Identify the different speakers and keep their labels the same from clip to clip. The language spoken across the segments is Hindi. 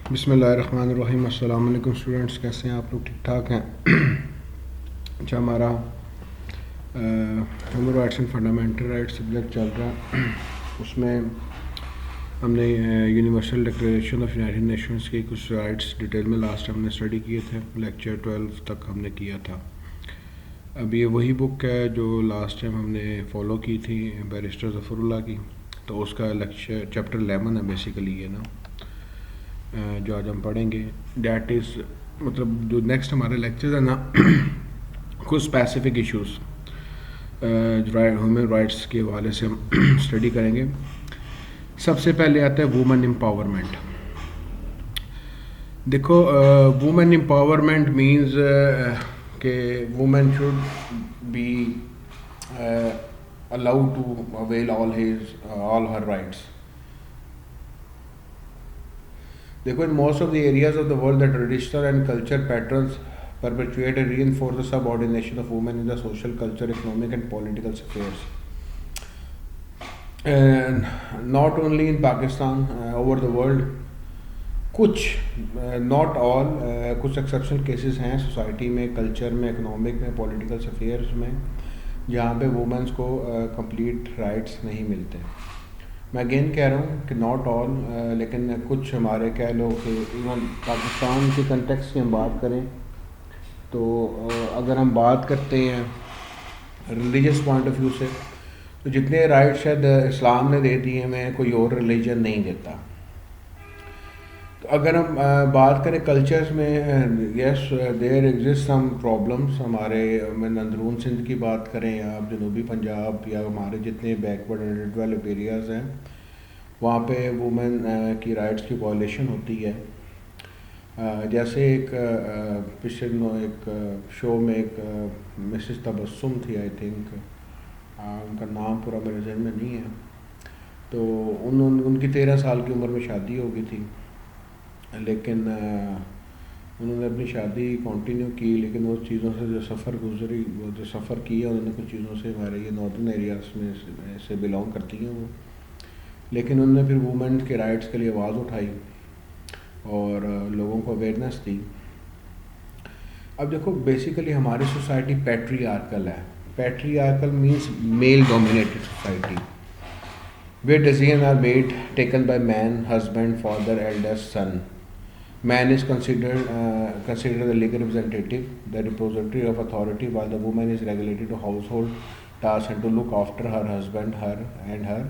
Speaker 1: बिस्मिल्लाहिर्रहमानिर्रहीम। अस्सलाम वालेकुम स्टूडेंट्स, कैसे हैं आप लोग? ठीक ठाक हैं? अच्छा, हमारा human rights and fundamental rights subject चल रहा है। उसमें हमने universal declaration of United Nations के कुछ राइट्स डिटेल में लास्ट टाइम हमने स्टडी किए थे। लेक्चर 12 तक हमने किया था। अब ये वही बुक है जो लास्ट टाइम हमने फॉलो की थी, बैरिस्टर ज़फ़रुल्लाह की। तो उसका लेक्चर चैप्टर 11 है बेसिकली ये ना, जो आज हम पढ़ेंगे। डैट इज़ मतलब जो नेक्स्ट हमारे लेक्चर है ना कुछ स्पेसिफिक इश्यूज़ ह्यूमन राइट्स के हवाले से हम स्टडी करेंगे। सबसे पहले आता है वुमेन एम्पावरमेंट। देखो, वुमेन एम्पावरमेंट मींस कि women should be allowed to avail all her rights. देखो, in most of the areas of the world, the traditional and culture patterns perpetuate and reinforce the subordination of women in the social, culture, economic and political spheres. And not only in Pakistan, over the world, कुछ नॉट ऑल कुछ एक्सेप्शनल केसेस हैं सोसाइटी में, कल्चर में, इकोनॉमिक में, पॉलिटिकल अफेयर्स में, जहाँ पे वुमेंस को कंप्लीट राइट्स नहीं मिलते। मैं अगेन कह रहा हूँ कि नॉट ऑल, लेकिन कुछ हमारे कह लो कि इवन पाकिस्तान के कंटेक्स्ट की हम बात करें तो अगर हम बात करते हैं रिलीजियस पॉइंट ऑफ व्यू से, तो जितने राइट्स शायद इस्लाम ने दे दिए हैं कोई और रिलीजन नहीं देता। तो अगर हम बात करें कल्चर्स में, yes there exist some problems. हमारे में अंदरून सिंध की बात करें या आप जनूबी पंजाब या हमारे जितने बैकवर्ड एंड डेवलप एरियाज़ हैं, वहाँ पे वुमेन की राइट्स की वॉयलेशन होती है। जैसे एक पिछले एक शो में एक मिसेस तबस्सुम थी, आई थिंक, उनका नाम पूरा मेरे जहन में नहीं है। तो उनकी 13 साल की उम्र में शादी हो गई थी, लेकिन उन्होंने अपनी शादी कंटिन्यू की, लेकिन वो चीज़ों से जो सफ़र गुजरी, वो जो सफ़र किया उन्होंने कुछ चीज़ों से, हमारे ये नॉर्दर्न एरियाज़ में से बिलोंग करती हैं वो, लेकिन उन्होंने फिर वुमेन के राइट्स के लिए आवाज़ उठाई और लोगों को अवेयरनेस दी। अब देखो, बेसिकली हमारी सोसाइटी पैट्रियार्कल है। Patriarchal means male dominated society, where decisions are made taken by man, husband, father, eldest son. Man is considered the legal representative, the repository of authority, while the woman is regulated to household tasks and to look after her husband, her and her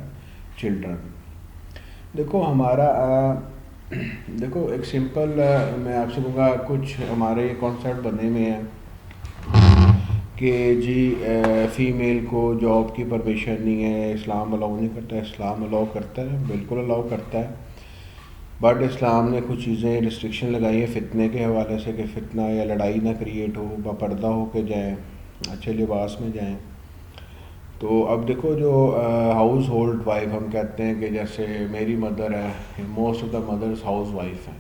Speaker 1: children. देखो हमारा देखो एक सिंपल मैं आपसे कहूँगा, कुछ हमारे ये कॉन्सेप्ट बने हुए हैं कि जी फ़ीमेल को जॉब की परमिशन नहीं है, इस्लाम अलाउ नहीं करता है। इस्लाम अलाउ करता है, बिल्कुल अलाउ करता है, बट इस्लाम ने कुछ चीज़ें रिस्ट्रिक्शन लगाई है फितने के हवाले से कि फितना या लड़ाई ना क्रिएट हो, बापर्दा हो के जाएँ, अच्छे लिबास में जाएँ। तो अब देखो, जो हाउस होल्ड वाइफ हम कहते हैं कि जैसे मेरी मदर है, most of the mothers housewife हैं।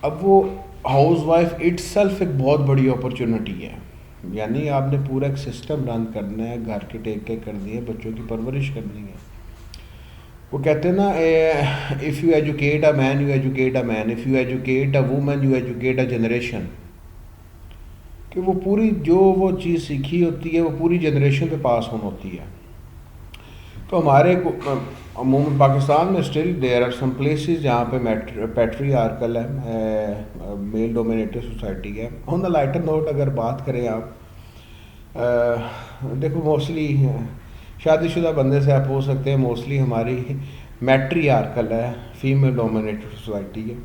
Speaker 1: अब वो हाउस वाइफ इट्सेल्फ एक बहुत बड़ी अपॉर्चुनिटी है, यानी आपने पूरा एक सिस्टम रन करना है, घर के टेक केयर करनी है, बच्चों की परवरिश करनी है। वो कहते हैं ना, if you educate a man you educate a man, if you educate a woman you educate a generation. कि वो पूरी जो वो चीज़ सीखी होती है वो पूरी जनरेशन पे पास ऑन होती है। तो हमारे अमूमन पाकिस्तान में still there are some places जहाँ पे पैट्रियार्कल है, मेल डोमिनेटेड सोसाइटी है। ऑन द लाइटर नोट अगर बात करें आप, देखो मोस्टली शादीशुदा बंदे से आप हो सकते हैं, मोस्टली हमारी मैट्रियार्कल है, फीमेल डोमिनेटेड सोसाइटी है।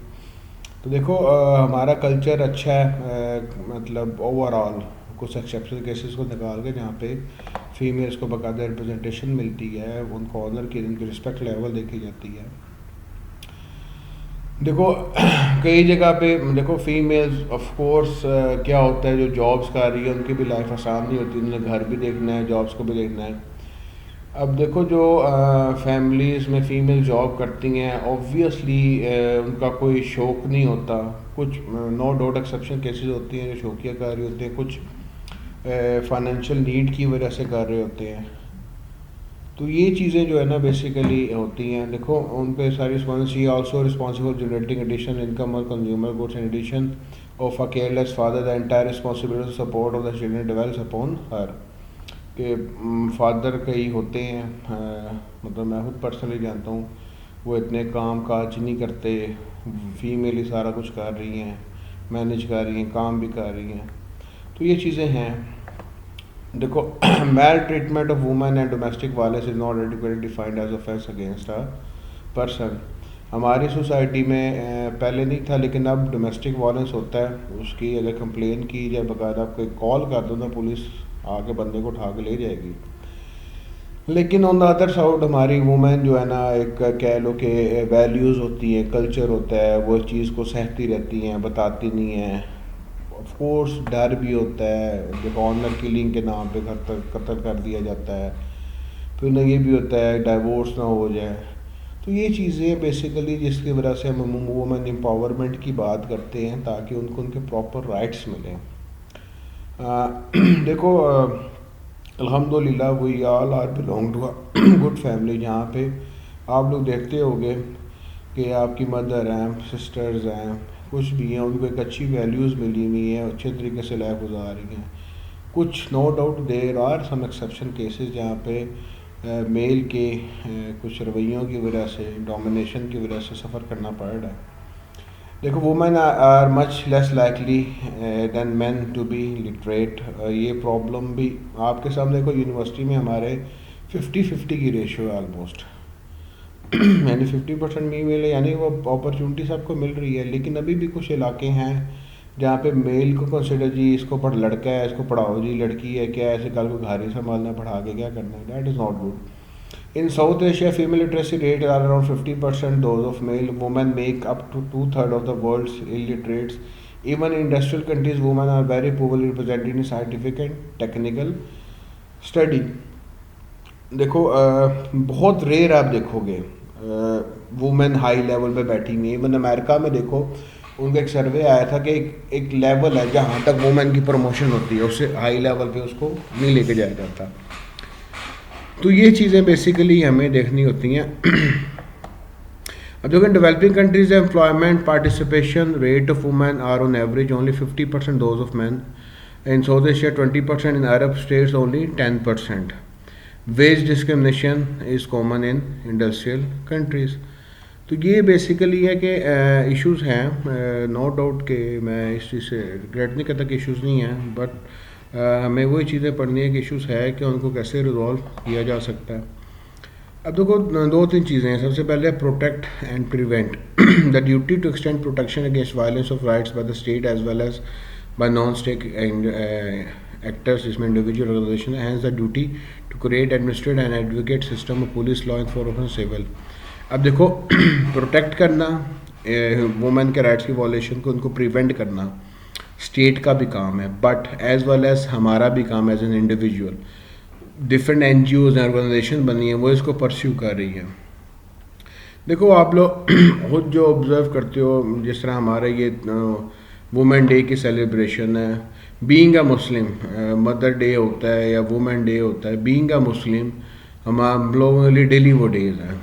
Speaker 1: तो देखो हमारा कल्चर अच्छा है, मतलब ओवरऑल कुछ एक्सेप्शनल केसेस को निकाल के जहाँ पे फीमेल्स को बाकायदा रिप्रेजेंटेशन मिलती है, उनको ऑनर की, उनकी रिस्पेक्ट लेवल देखी जाती है। देखो कई जगह पे देखो फीमेल्स ऑफ कोर्स क्या होता है, जो जॉब्स कर रही है उनकी भी लाइफ आसान नहीं होती, उन्हें घर भी देखना है, जॉब्स को भी देखना है। अब देखो, जो फैमिलीज़ में फ़ीमेल जॉब करती हैं, ऑब्वियसली उनका कोई शौक़ नहीं होता। कुछ नो डाउट एक्सेप्शन केसेस होती हैं जो शौकिया कर रही होती हैं, कुछ फाइनेंशियल नीड की वजह से कर रहे होते हैं। तो ये चीज़ें जो है ना बेसिकली होती हैं। देखो उन पे सारी responsibility also responsible generating addition income और consumer goods in addition of a careless father the entire responsibility support of the children devolves upon her के फादर कई होते हैं मतलब मैं खुद पर्सनली जानता हूँ वो इतने काम काज नहीं करते, फीमेल ही सारा कुछ कर रही हैं, मैनेज कर रही हैं, काम भी कर रही हैं। तो ये चीज़ें हैं। देखो maltreatment of women and domestic violence is not adequately defined as offence against a person. हमारी सोसाइटी में पहले नहीं था, लेकिन अब डोमेस्टिक वायलेंस होता है, उसकी अगर कंप्लेन की जाए बाकायदा आपको कॉल कर दो ना, पुलिस आके बंदे को उठा के ले जाएगी। लेकिन ऑन द अदर साइड हमारी वुमेन जो है ना, एक कह लो कि वैल्यूज़ होती हैं, कल्चर होता है, वो चीज़ को सहती रहती हैं, बताती नहीं हैं। ऑफ कोर्स डर भी होता है, जब ऑनर किलिंग के नाम पे कत्ल कर दिया जाता है, फिर ना ये भी होता है डाइवोर्स ना हो जाए। तो ये चीज़ें बेसिकली जिसकी वजह से हम वुमेन एम्पावरमेंट की बात करते हैं, ताकि उनको उनके प्रॉपर राइट्स मिलें। देखो अल्हम्दुलिल्लाह we all are belong to a good family, जहाँ पे आप लोग देखते होंगे कि आपकी मदर हैं, सिस्टर्स हैं, कुछ भी हैं, उनको एक अच्छी वैल्यूज़ मिली हुई हैं, अच्छे तरीके से लाइफ गुजार रही हैं। कुछ no doubt there are some exception cases जहाँ पे मेल के कुछ रवैयों की वजह से, डोमिनेशन की वजह से सफ़र करना पड़ रहा है। देखो women are much less likely than man to be literate. ये प्रॉब्लम भी आपके सामने, देखो यूनिवर्सिटी में हमारे 50-50 की रेशियो है ऑलमोस्ट यानी 50% फीमेल है, यानी वो अपॉर्चुनिटी सबको मिल रही है। लेकिन अभी भी कुछ इलाके हैं जहाँ पे मेल को कंसिडर, जी इसको पढ़ लड़का है इसको पढ़ाओ, जी लड़की है क्या ऐसे कल को घर ही संभालना, पढ़ा के क्या करना है, that is not good. In South Asia, female literacy rate are around 50%. Those of male women make up to two-thirds of the world's illiterates. Even in industrial countries, women are very poorly represented in scientific and technical study. देखो बहुत रेयर आप देखोगे वुमेन हाई लेवल पे बैठी हुई। इवन अमेरिका में देखो उनका एक सर्वे आया था कि एक लेवल है जहाँ तक वुमेन की प्रमोशन होती है, उससे हाई लेवल पे उसको नहीं लेके जाया जाता। तो ये चीज़ें बेसिकली हमें देखनी होती हैं। अब देखो developing countries employment participation rate of women are on average only 50% those of man, in South Asia 20%, in Arab states only 10%। Wage discrimination is common in industrial countries. तो ये बेसिकली है कि इश्यूज़ हैं, नो डाउट के मैं इस चीज़ से रिग्रेट नहीं करता कि इश्यूज़ नहीं हैं, बट हमें वही चीज़ें पढ़नी है कि इश्यूज़ है कि उनको कैसे रिजॉल्व किया जा सकता है। अब देखो 2-3 चीज़ें हैं। सबसे पहले protect and prevent the duty to extend protection against violence of rights by the state as well as by non state actors, जिसमें इंडिविजुअल ऑर्गेनाइजेशन है, has the duty to create administrate and advocate system of police law enforcement civil. अब देखो प्रोटेक्ट करना वुमेन के राइट्स की वॉलेशन को, उनको प्रिवेंट करना स्टेट का भी काम है, बट एज वेल एज हमारा भी काम as an individual. Different NGOs हैं, ऑर्गेनाइजेशन बनी है, वो इसको परस्यू कर रही है। देखो आप लोग खुद जो ऑब्जर्व करते हो, जिस तरह हमारा ये वुमेन डे की सेलिब्रेशन है, being a Muslim mother day होता है या वुमेन डे होता है, बीइंग अ मुस्लिम हम लोगों के लिए डेली वो डेज हैं।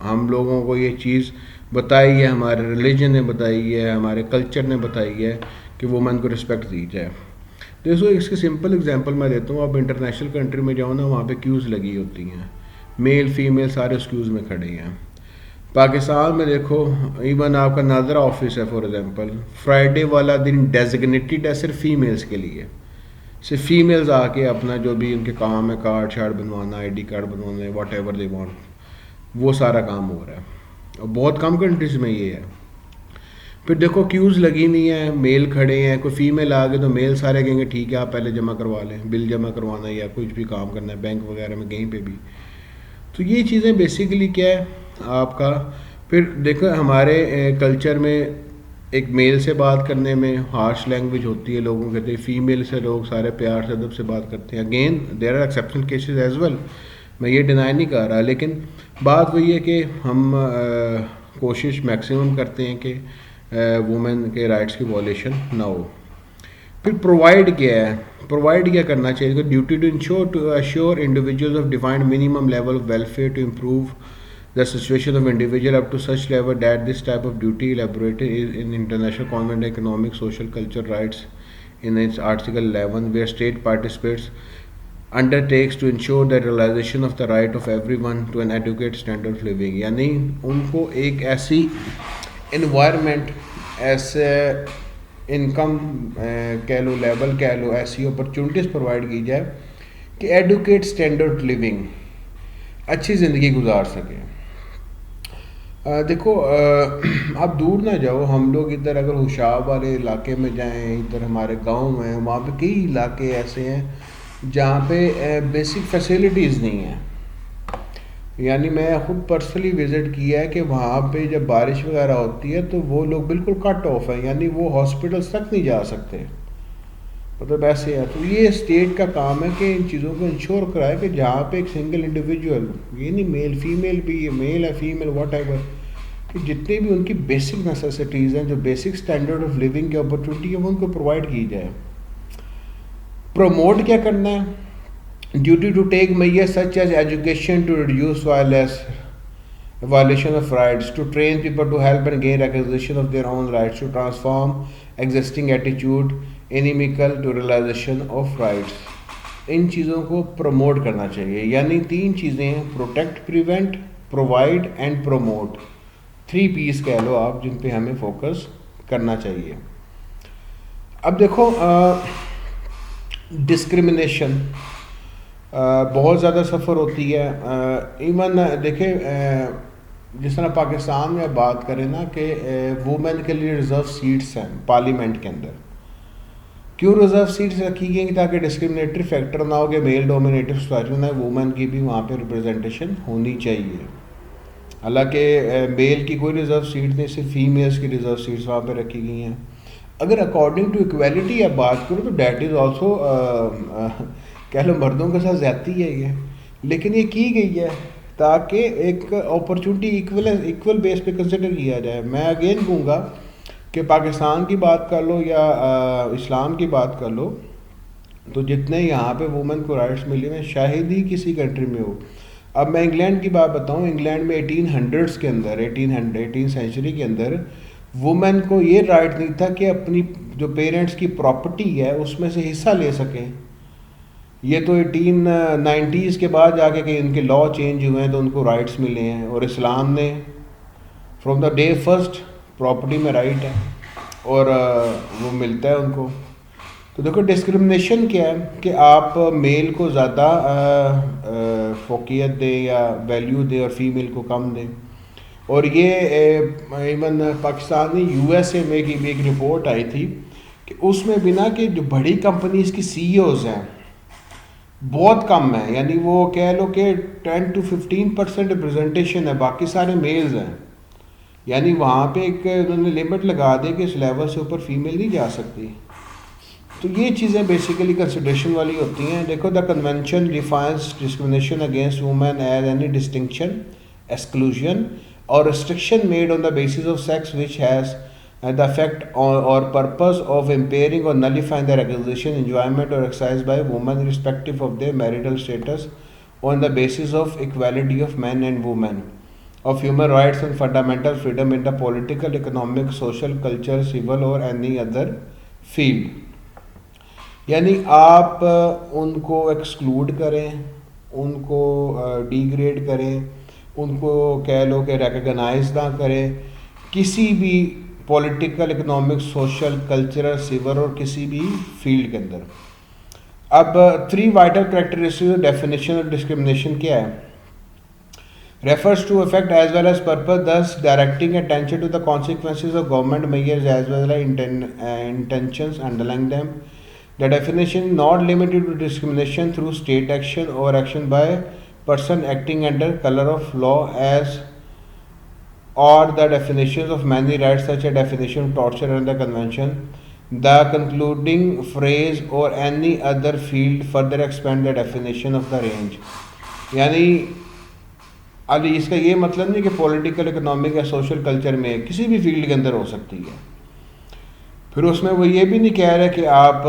Speaker 1: हम लोगों को ये चीज़ बताई है, हमारे रिलीजन ने बताई है, हमारे कल्चर ने बताई है कि वुमेन को रिस्पेक्ट दी जाए। देखो इसकी सिंपल एग्जांपल मैं देता हूँ। आप इंटरनेशनल कंट्री में जाओ ना, वहाँ पे क्यूज़ लगी होती हैं, मेल फीमेल सारे उस क्यूज़ में खड़े हैं। पाकिस्तान में देखो इवन आपका नादरा ऑफिस है फॉर एग्जांपल, फ्राइडे वाला दिन डेजिग्नेटेड है सिर्फ फीमेल्स के लिए। सिर्फ फीमेल्स आके अपना जो भी उनके काम है, कार्ड शार्ड बनवाना, ID कार्ड बनवाना, वॉट एवर दे वांट, वो सारा काम हो रहा है। और बहुत कम कंट्रीज़ में ये है। फिर देखो क्यूज़ लगी नहीं है, मेल खड़े हैं, कोई फीमेल आ गए तो मेल सारे कहेंगे ठीक है आप पहले जमा करवा लें, बिल जमा करवाना है या कुछ भी काम करना है बैंक वगैरह में कहीं पे भी। तो ये चीज़ें बेसिकली क्या है आपका। फिर देखो हमारे कल्चर में एक मेल से बात करने में हार्श लैंग्वेज होती है, लोगों कहते हैं फीमेल से लोग सारे प्यार से अदब से बात करते हैं। Again there are exceptional cases as well, मैं ये डिनाई नहीं कर रहा, लेकिन बात वही है कि हम कोशिश मैक्सिमम करते हैं कि वुमेन के राइट्स की वॉलेशन ना हो। फिर प्रोवाइड क्या है, प्रोवाइड क्या करना चाहिए, duty to assure individuals of defined minimum level of welfare to improve the situation of individual up to such level that this type of duty elaborated is in International Convention on Economic, Social, Cultural Rights in its Article 11, where state participates undertakes to ensure the realization of the right of everyone to an adequate standard of living. यानी उनको एक ऐसी environment, ऐसे इनकम कह लो, लेवल कह लो, ऐसी अपॉर्चुनिटीज़ प्रोवाइड की जाए कि एडुकेट स्टैंडर्ड लिविंग, अच्छी ज़िंदगी गुजार सकें। देखो, आप दूर ना जाओ, हम लोग इधर अगर होशाब वाले इलाके में जाएं, इधर हमारे गांव में, वहाँ पे कई इलाके ऐसे हैं जहाँ पे बेसिक फैसिलिटीज़ नहीं हैं। यानी मैं ख़ुद पर्सनली विज़िट किया है कि वहाँ पे जब बारिश वगैरह होती है तो वो लोग बिल्कुल कट ऑफ है, यानी वो हॉस्पिटल्स तक नहीं जा सकते, मतलब ऐसे है। तो ये स्टेट का काम है कि इन चीज़ों को इंश्योर कराए कि जहाँ पे एक सिंगल इंडिविजुअल, ये नहीं मेल फीमेल भी, मेल है फीमेल वॉट एवर, कि जितने भी उनकी बेसिक नेसेसिटीज़ हैं, जो बेसिक स्टैंडर्ड ऑफ लिविंग की अपॉर्चुनिटी है, वो उनको प्रोवाइड की जाए। प्रमोट क्या करना है, duty to take measures such as education to reduce violation of rights, to train people to help and gain recognition of their own rights, to transform existing attitude inimical to realization of rights। इन चीज़ों को प्रमोट करना चाहिए। यानी 3 चीज़ें हैं, protect, prevent, provide and promote. 3 P's कह लो आप, जिन पे हमें फोकस करना चाहिए। अब देखो, डिस्क्रिमिनेशन बहुत ज़्यादा सफ़र होती है। इवन देखें, जिस तरह पाकिस्तान में बात करें ना कि वुमेन के लिए रिज़र्व सीट्स हैं पार्लियामेंट के अंदर। क्यों रिज़र्व सीट्स रखी गई, ताकि डिस्क्रिमिनेटरी फैक्टर ना हो कि मेल डोमिनेटेड सोसाइटी में वुमेन की भी वहाँ पे रिप्रेजेंटेशन होनी चाहिए। हालांकि मेल की कोई रिज़र्व सीट नहीं, सिर्फ फीमेल्स की रिज़र्व सीट्स वहाँ पे रखी गई हैं। अगर अकॉर्डिंग टू इक्वलिटी आप बात करो तो डैट इज़ ऑल्सो कह लो मर्दों के साथ ज़्यादती है ये, लेकिन ये की गई है ताकि एक अपॉर्चुनिटी इक्वल बेस पे कंसिडर किया जाए। मैं अगेन कहूँगा कि पाकिस्तान की बात कर लो या इस्लाम की बात कर लो, तो जितने यहाँ पे वुमेन को राइट्स मिले हैं शायद ही किसी कंट्री में हो। अब मैं इंग्लैंड की बात बताऊँ, इंग्लैंड में 1800s के अंदर, 18 सेंचुरी के अंदर वुमेन को ये राइट नहीं था कि अपनी जो पेरेंट्स की प्रॉपर्टी है उसमें से हिस्सा ले सकें। ये तो 1890s के बाद जाके कि इनके लॉ चेंज हुए हैं तो उनको राइट्स मिले हैं, और इस्लाम ने from the day first property में राइट है और वो मिलता है उनको। तो देखो, डिस्क्रिमिनेशन क्या है कि आप मेल को ज़्यादा फोकियत दें या वैल्यू दें और फीमेल को कम दें। और ये इवन पाकिस्तान में USA में की भी एक रिपोर्ट आई थी कि उसमें बिना कि जो बड़ी कंपनीज़ की CEOs हैं बहुत कम है, यानी वो कह लो कि 10 to 15% रिप्रेजेंटेशन है, बाकी सारे मेल्स हैं। यानी वहाँ पे एक उन्होंने लिमिट लगा दी कि इस लेवल से ऊपर फीमेल नहीं जा सकती। तो ये चीज़ें बेसिकली कंसिडरेशन वाली होती हैं। देखो, the convention defines discrimination against women as any distinction, exclusion और restriction made on the basis of sex which has the effect or purpose of impairing or nullifying the recognition, enjoyment or exercise by women irrespective of their marital status on the basis of equality of men and women, of human rights and fundamental freedom in the political, economic, social, cultural, civil or any other field। यानी आप उनको एक्सक्लूड करें, उनको डिग्रेड करें, उनको कह लो कि रिकॉग्नाइज ना करें किसी भी political, economic, social, cultural, civil और किसी भी फील्ड के अंदर। अब 3 vital characteristics definition of discrimination क्या है, refers to effect as well as purpose, thus directing attention to the consequences of government measures as well as intentions underlying them। The definition is not limited to discrimination through state action or action by person acting under color of law as or the definitions of many rights such as definition of torture under the convention। The concluding phrase or any other field further expand the definition of the range। यानी अब इसका ये मतलब नहीं कि पॉलिटिकल, इकोनॉमिक या सोशल कल्चर में किसी भी फील्ड के अंदर हो सकती है। फिर उसमें वो ये भी नहीं कह रहे कि आप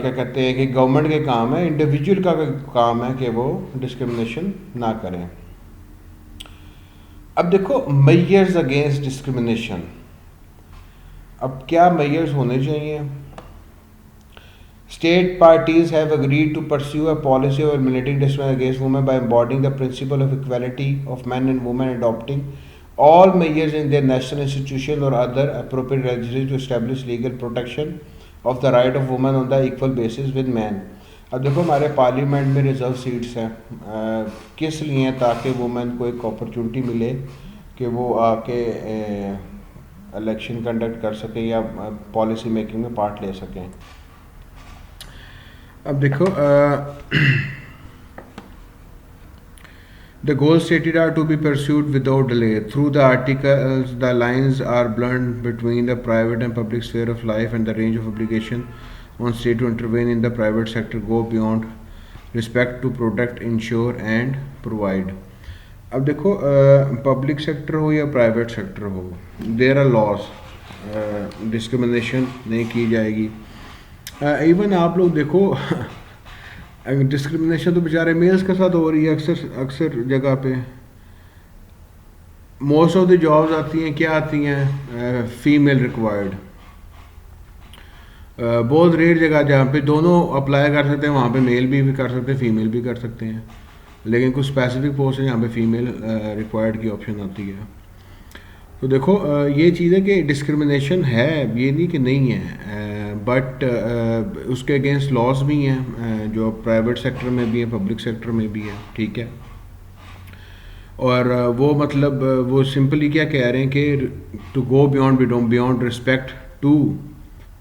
Speaker 1: क्या कहते हैं कि गवर्नमेंट के काम है, इंडिविजुअल का काम है कि वो डिस्क्रिमिनेशन ना करें। अब देखो मेजर्स अगेंस्ट डिस्क्रिमिनेशन, अब क्या मेजर्स होने चाहिए? State parties have agreed to pursue a policy of eliminating discrimination against women by embodying the principle of equality of men and women, adopting all measures in their national institution or other appropriate legislation to establish legal protection of the right of women on the equal basis with men। अब देखो हमारे पार्लियामेंट में रिजर्व सीट्स हैं, किस लिए? ताकि वुमेन को एक अपॉर्चुनिटी मिले कि वो आके इलेक्शन कंडक्ट कर सकें या पॉलिसी मेकिंग में पार्ट ले सकें। अब देखो the goals stated are to be pursued without delay. Through the articles, the lines are blurred between the private and public sphere of life, and the range of obligation on state to intervene in the private sector go beyond respect to protect, ensure and provide। अब देखो पब्लिक सेक्टर हो या प्राइवेट सेक्टर हो, देयर आर लॉज, डिस्क्रिमिनेशन नहीं की जाएगी। इवन आप लोग देखो डिस्क्रिमिनेशन तो बेचारे मेल्स के साथ हो रही है अक्सर जगह पे। मोस्ट ऑफ द जॉब्स आती हैं, क्या आती हैं? Female required. बहुत रेयर जगह जहाँ पे दोनों अप्लाई कर सकते हैं, वहाँ पे मेल भी कर सकते हैं, फीमेल भी कर सकते हैं। लेकिन कुछ स्पेसिफिक पोस्ट है जहाँ पे फीमेल रिक्वायर्ड की ऑप्शन आती है। तो देखो ये चीज़ है कि डिस्क्रिमिनेशन है, ये नहीं कि नहीं है, बट उसके अगेंस्ट लॉस भी हैं जो प्राइवेट सेक्टर में भी है, पब्लिक सेक्टर में भी है, ठीक है। और वो मतलब वो सिंपली क्या कह रहे हैं कि to go beyond respect to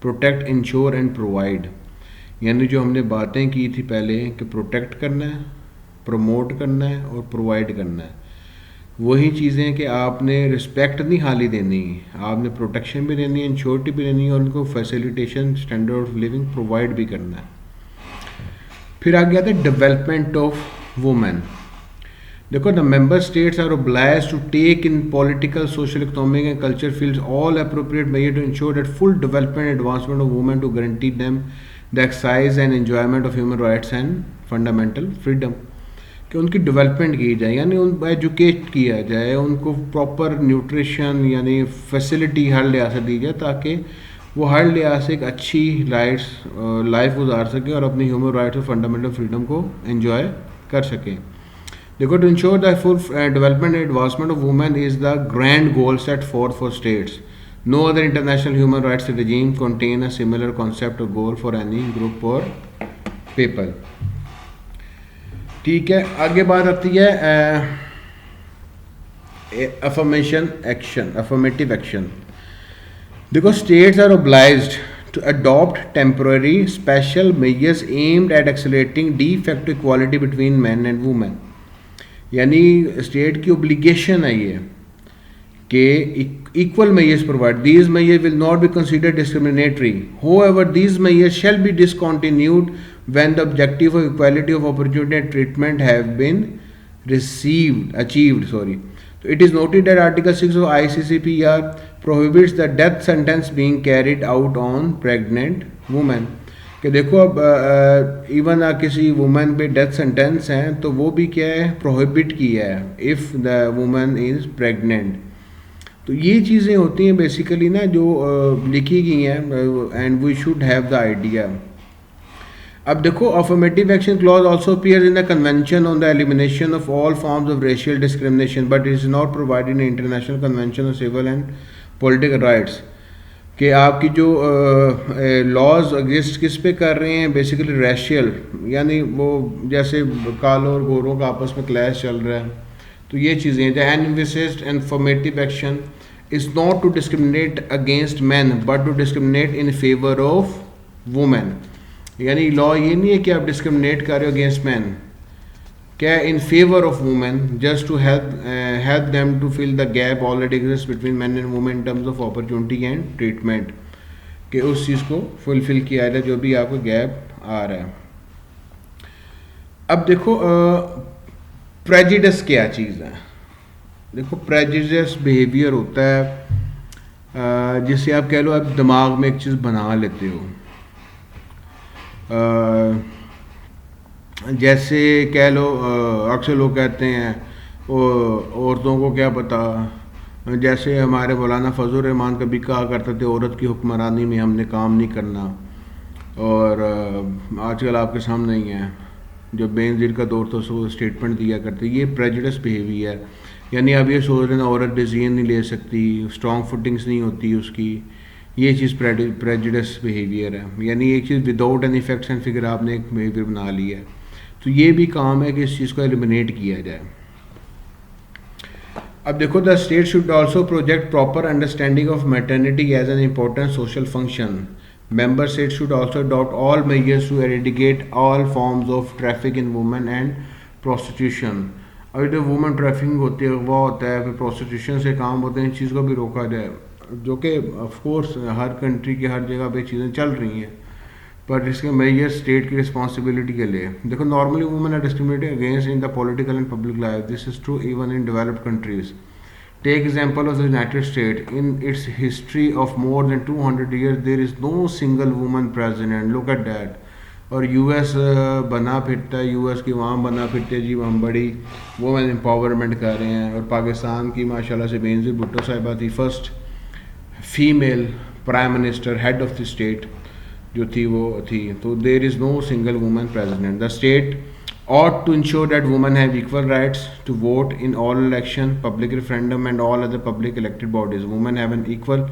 Speaker 1: protect, ensure and provide. यानी जो हमने बातें की थी पहले कि प्रोटेक्ट करना है, प्रमोट करना है और प्रोवाइड करना है, वही चीज़ें कि आपने रिस्पेक्ट नहीं हाली देनी, आपने प्रोटेक्शन भी देनी है, इंश्योरिटी भी देनी है और उनको facilitation, standard of living provide भी करना है। फिर आ गया था डेवलपमेंट ऑफ वुमेन। देखो the member states are obliged to take in political, social, economic and culture fields all appropriate measure to ensure that full development and advancement of women, to guarantee them the exercise and enjoyment of human rights and fundamental freedom. कि उनकी डेवलपमेंट की जाए, यानी उन एजुकेट किया जाए, उनको प्रॉपर न्यूट्रिशन यानी फैसिलिटी हर लिहाज से दी जाए ताकि वो हर लिहाज से एक अच्छी लाइफ गुजार सके और अपनी ह्यूमन राइट्स और फंडामेंटल फ्रीडम को एंजॉय कर सकें। देखो to ensure the full development and advancement of women is the grand goal set for states. No other international human rights regime contain a similar concept or goal for any group or people। ठीक है, आगे बात आती है अफर्मेटिव एक्शन। देखो states are obliged to adopt temporary special measures aimed at accelerating de facto equality between men and women। यानी स्टेट की ओब्लिगेशन है ये कि equal measures provide, these measures will not be considered discriminatory, however these measures shall be discontinued when the objective of equality of opportunity and treatment have been achieved। So it is noted that Article 6 of ICCPR prohibits the death sentence being carried out on pregnant women। कि देखो अब इवन किसी वुमेन पे डेथ सेंटेंस है तो वो भी क्या है, प्रोहिबिट किया है if the women is pregnant. तो ये चीज़ें होती हैं बेसिकली ना जो लिखी गई हैं, and we should have the idea. अब देखो affirmative action clause also appears in the convention on the elimination of all forms of racial discrimination, but it is not provided in international convention of civil and political rights. कि आपकी जो लॉज एग्जिस्ट किस पे कर रहे हैं, बेसिकली रेशियल, यानी वो जैसे कालों और गोरों का आपस में क्लैश चल रहा है। तो ये चीज़ें the envisaged and formative action is not to discriminate against man but to discriminate in favour of women. यानी लॉ ये नहीं है कि आप डिस्क्रिमिनेट कर रहे हो अगेंस्ट मैन, क्या in favour of women, just to help them to fill the gap already exist between man and women in terms of opportunity and treatment, कि उस चीज़ को फुलफिल किया जाए जो भी आपको गैप आ रहा है। अब देखो प्रेजिडिस क्या चीज़ है। देखो प्रेजिडिस बिहेवियर होता है जिससे आप कह लो आप दिमाग में एक चीज़ बना लेते हो। जैसे कह लो अक्सर लोग कहते हैं वो औरतों को क्या पता, जैसे हमारे मौलाना फजल रहमान कभी कहा करते थे औरत की हुक्मरानी में हमने काम नहीं करना, और आजकल आपके सामने ही है जो बेनज़ीर का दौर था उसको स्टेटमेंट दिया करते। ये प्रेजुडिस बिहेवियर, यानी आप ये सोच रहे हैं औरत डिसीजन नहीं ले सकती, स्ट्रॉन्ग फुटिंग्स नहीं होती उसकी, ये चीज़ प्रेजुडिस बिहेवियर है। यानी एक चीज़ without any facts and figure आपने एक बिहेवियर बना लिया है। तो ये भी काम है कि इस चीज़ को एलिमिनेट किया जाए। अब देखो, the state should also project proper understanding of maternity as an important social function. Member states should also adopt all measures to eradicate all forms of traffic in women and prostitution. अभी तो वुमेन ट्रैफिकिंग होती है, वो होता है, फिर प्रोस्टिट्यूशन से काम होते हैं, इन चीज़ को भी रोका जाए, जो कि ऑफ कोर्स हर कंट्री की हर जगह पे चीज़ें चल रही हैं, पर इसके मेजर स्टेट की रिस्पॉन्सिबिलिटी के लिए। देखो, normally women are discriminated against in the political and public life, this is true even in developed countries. Take example of the United States. In its history of more than 200 years, there is no single woman president. Look at that. और यूएस बना फिरता है, यूएस की वहाँ बना फिरते जी हम बड़ी वुमेन एम्पावरमेंट कर रहे हैं। और पाकिस्तान की माशाल्लाह से बेनज़ीर भुट्टो साहिबा थी first female prime minister, head of the state जो थी वो थी। तो there is no single women president. The state ought to ensure that women have equal rights to vote in all election, public referendum and all other public elected bodies. Women have an equal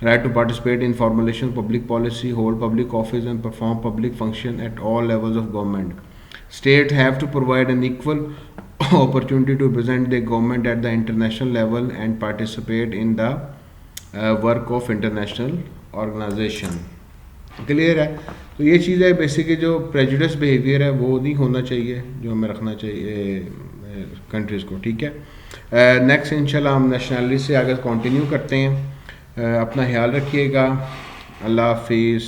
Speaker 1: right to participate in formulation of public policy, hold public office and perform public function at all levels of government. States have to provide an equal opportunity to represent their government at the international level and participate in the work of international organization. Clear है? तो ये चीज़ है बेसिकली, जो प्रेजुडिस बिहेवियर है वो नहीं होना चाहिए, जो हमें रखना चाहिए कंट्रीज़ को। ठीक है, नेक्स्ट इंशाल्लाह हम नेशनलिटी से आगे कंटिन्यू करते हैं। अपना ख्याल रखिएगा। अल्लाह हाफिज़।